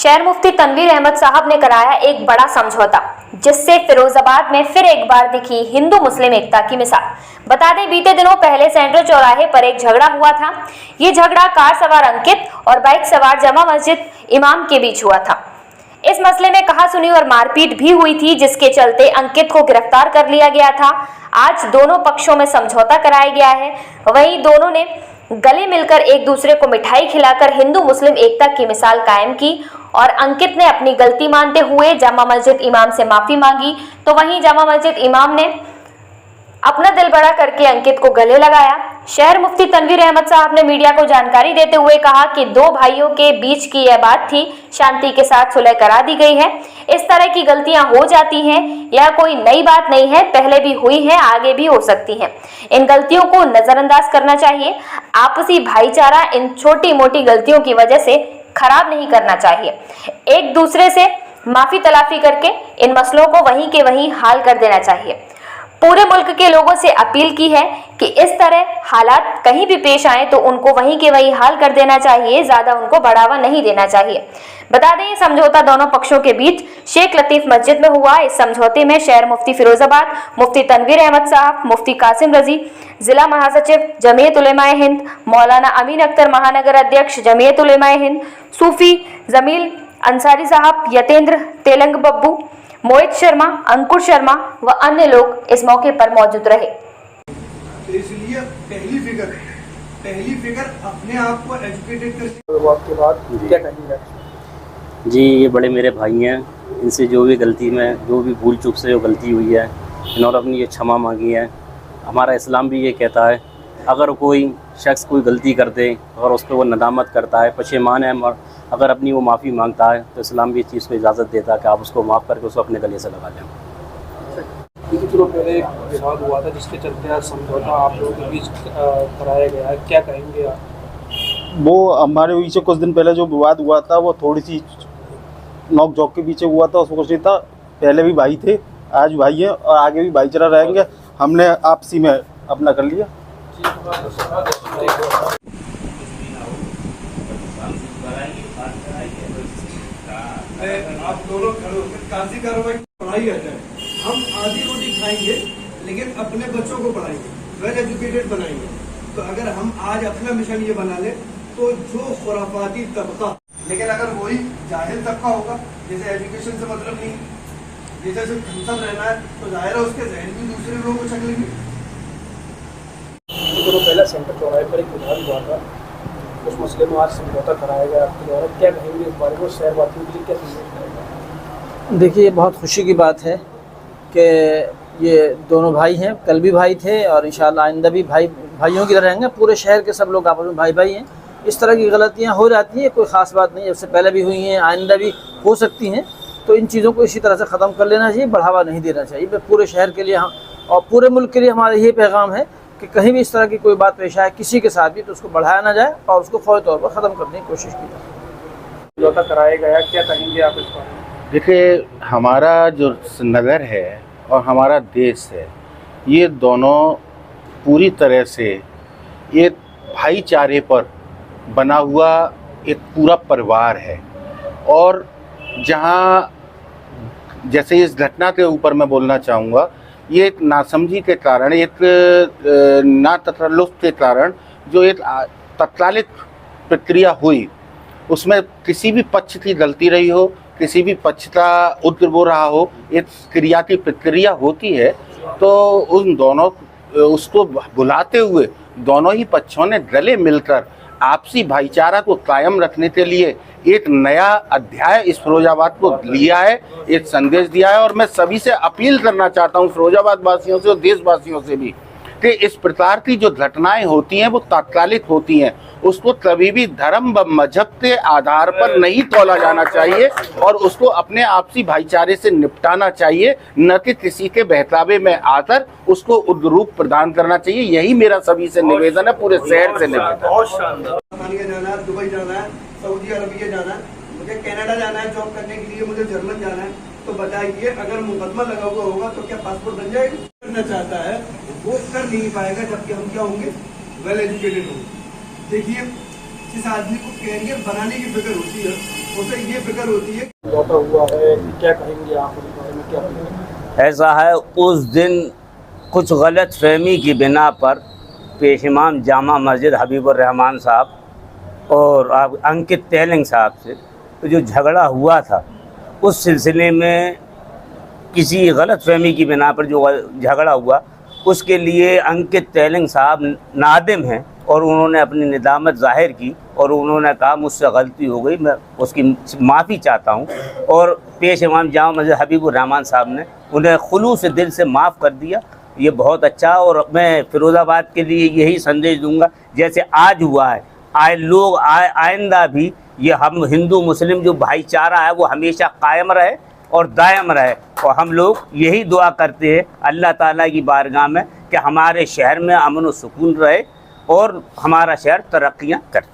शहर मुफ्ती तनवीर अहमद साहब ने कराया एक बड़ा समझौता, जिससे फिरोजाबाद में फिर एक बार दिखी हिंदू मुस्लिम एकता की मिसाल। बता दें, बीते दिनों पहले सेंट्रल चौराहे पर एक झगड़ा हुआ था। ये झगड़ा कार सवार अंकित और बाइक सवार जमा मस्जिद इमाम के बीच हुआ था। इस मसले में कहासुनी और मारपीट भी हुई थी, जिसके चलते अंकित को गिरफ्तार कर लिया गया था। आज दोनों पक्षों में समझौता कराया गया है। वहीं दोनों ने गले मिलकर एक दूसरे को मिठाई खिलाकर हिंदू मुस्लिम एकता की मिसाल कायम की और अंकित ने अपनी गलती मानते हुए जामा मस्जिद इमाम से माफी मांगी, तो वहीं जामा मस्जिद इमाम ने अपना दिल बड़ा करके अंकित को गले लगाया। शहर मुफ्ती तनवीर अहमद साहब ने मीडिया को जानकारी देते हुए कहा कि दो भाइयों के बीच की यह बात थी, शांति के साथ सुलह करा दी गई है। इस तरह की गलतियां हो जाती हैं, यह कोई नई बात नहीं है, पहले भी हुई है, आगे भी हो सकती हैं। इन गलतियों को नजरअंदाज करना चाहिए। आपसी भाईचारा इन छोटी मोटी गलतियों की वजह से खराब नहीं करना चाहिए। एक दूसरे से माफी तलाफी करके इन मसलों को वहीं के वहीं हाल कर देना चाहिए। पूरे मुल्क के लोगों से अपील की है कि इस तरह हालात कहीं भी पेश आए तो उनको वहीं के वहीं हाल कर देना चाहिए, ज्यादा उनको बढ़ावा नहीं देना चाहिए। बता दें, ये समझौता दोनों पक्षों के बीच शेख लतीफ मस्जिद में हुआ। इस समझौते में शहर मुफ्ती फिरोजाबाद, मुफ्ती तनवीर अहमद साहब, मुफ्ती कासिम रजी, जिला महासचिव जमीयत उलेमाए हिंद, मौलाना अमीन अख्तर महानगर अध्यक्ष जमीयत उलेमाए हिंद, सूफी जमील अंसारी साहब, यतेंद्र तेलंग बब्बू, मोहित शर्मा, अंकुर शर्मा व अन्य लोग इस मौके पर मौजूद रहे। तो इसलिए पहली फिगर अपने आप को एजुकेटेड के बाद क्या कहेंगे? जी, ये बड़े मेरे भाई हैं। इनसे जो भी गलती में, जो भी भूल चूक से जो गलती हुई है, इन्होंने अपनी ये क्षमा मांगी है। हमारा इस्लाम भी ये कहता है, अगर कोई शख्स कोई गलती कर दे, अगर उस पर वो नदामत करता है, पशेमान है, अगर अपनी वो माफ़ी मांगता है, तो इस्लाम भी इस चीज़ को इजाज़त देता है कि आप उसको माफ़ करके उसको अपने गले से लगा लें। कुछ दिनों पहले एक विवाद हुआ था, जिसके चलते आज समझौता आप लोगों के बीच कराया गया है, क्या कहेंगे आप? वो हमारे बीच कुछ दिन पहले जो विवाद हुआ था, वो थोड़ी सी नोक झोंक के पीछे हुआ था। उसको कुछ नहीं था, पहले भी भाई थे, आज भाई हैं और आगे भी भाईचारा रहेंगे। हमने आपसी में अपना कर लिया। आप दोनों खड़े होकर काजी कार्रवाई पढ़ाई है। हम आधी रोटी खाएंगे, लेकिन अपने बच्चों को पढ़ाएंगे, वेल एजुकेटेड बनाएंगे। तो अगर हम आज अपना मिशन ये बना ले, तो जो खुराफाती तबका, लेकिन अगर वही जाहिल तबका होगा, जैसे एजुकेशन से मतलब नहीं, जैसे सिर्फ सब रहना है, तो जाहिर है उसके जहन भी दूसरे लोगों को छकलेंगे। तो पहले सेंटर चौराहे पर एक विवाद हुआ था, उस मसले में आज समझौता कराया गया आपके द्वारा, क्या कहेंगे इस बारे में? शहरवासियों के लिए क्या संदेश? देखिए, ये बहुत खुशी की बात है कि ये दोनों भाई हैं, कल भी भाई थे और इंशाअल्लाह आइंदा भी भाइयों की तरह रहेंगे। पूरे शहर के सब लोग आपस में भाई हैं। इस तरह की गलतियां हो जाती हैं, कोई ख़ास बात नहीं, इससे पहले भी हुई हैं, आइंदा भी हो सकती हैं। तो इन चीज़ों को इसी तरह से ख़त्म कर लेना चाहिए, बढ़ावा नहीं देना चाहिए। पूरे शहर के लिए और पूरे मुल्क के लिए हमारा यही पैगाम है कि कहीं भी इस तरह की कोई बात पेश आए किसी के साथ भी, तो उसको बढ़ाया ना जाए और उसको फौरी तौर पर ख़त्म करने की कोशिश की जाए। समझौता कराया गया, क्या कहेंगे आप इस बारे में? देखिए, हमारा जो नगर है और हमारा देश है, ये दोनों पूरी तरह से एक भाईचारे पर बना हुआ एक पूरा परिवार है। और जहाँ जैसे इस घटना के ऊपर मैं बोलना चाहूँगा, ये एक नासमझी के कारण, एक ना तसल्लुफ़ के कारण जो एक तत्कालिक प्रक्रिया हुई, उसमें किसी भी पक्ष की गलती रही हो, किसी भी पक्ष का उद्र हो रहा हो, एक क्रिया की प्रक्रिया होती है। तो उन दोनों उसको बुलाते हुए दोनों ही पक्षों ने गले मिलकर आपसी भाईचारा को कायम रखने के लिए एक नया अध्याय इस फिरोजाबाद को लिया है, एक संदेश दिया है। और मैं सभी से अपील करना चाहता हूँ, फिरोजाबाद वासियों से और देशवासियों से भी, कि इस प्रकार की जो घटनाएं होती हैं वो तात्कालिक होती हैं, उसको कभी भी धर्म व मजहब के आधार पर नहीं तोला जाना चाहिए और उसको अपने आपसी भाईचारे से निपटाना चाहिए, न कि किसी के बहकावे में आकर उसको उद्रूप प्रदान करना चाहिए। यही मेरा सभी से निवेदन है, पूरे शहर से निवेदन है। जाना है, दुबई जाना है, सऊदी अरबिया जाना है, मुझे कनाडा जाना है जॉब करने के लिए, मुझे जर्मन जाना है, तो बताइए अगर मुकदमा लगा हुआ होगा तो क्या पासपोर्ट बन जाएगा? करना चाहता है वो कर नहीं पाएगा, जबकि हम क्या होंगे, वेल एजुकेटेड होंगे। देखिए, जिस आदमी को कैरियर बनाने की फिक्र होती है उसे ये फिक्र होती है। समझौता हुआ है, क्या कहेंगे आप उस बारे में, क्या कहेंगे? ऐसा है, उस दिन कुछ गलत फहमी की बिना पर पेश इमाम जामा मस्जिद हबीबुर रहमान साहब और अंकित तेलंग साहब से तो जो झगड़ा हुआ था, उस सिलसिले में किसी गलत फहमी की बिना पर जो झगड़ा हुआ, उसके लिए अंकित तेलंग साहब नादिम हैं और उन्होंने अपनी निदामत ज़ाहिर की और उन्होंने कहा मुझसे गलती हो गई, मैं उसकी माफ़ी चाहता हूं। और पेश इमाम जामा मस्जिद हबीबुर रहमान साहब ने उन्हें खुलूस से दिल से माफ़ कर दिया। ये बहुत अच्छा, और मैं फिरोज़ाबाद के लिए यही संदेश दूंगा, जैसे आज हुआ है, आइंदा भी ये हम हिंदू मुस्लिम जो भाईचारा है वो हमेशा कायम रहे और दायम रहे। और हम लोग यही दुआ करते हैं अल्लाह ताला की बारगाह में कि हमारे शहर में अमन व सुकून रहे और हमारा शहर तरक्कियाँ करे।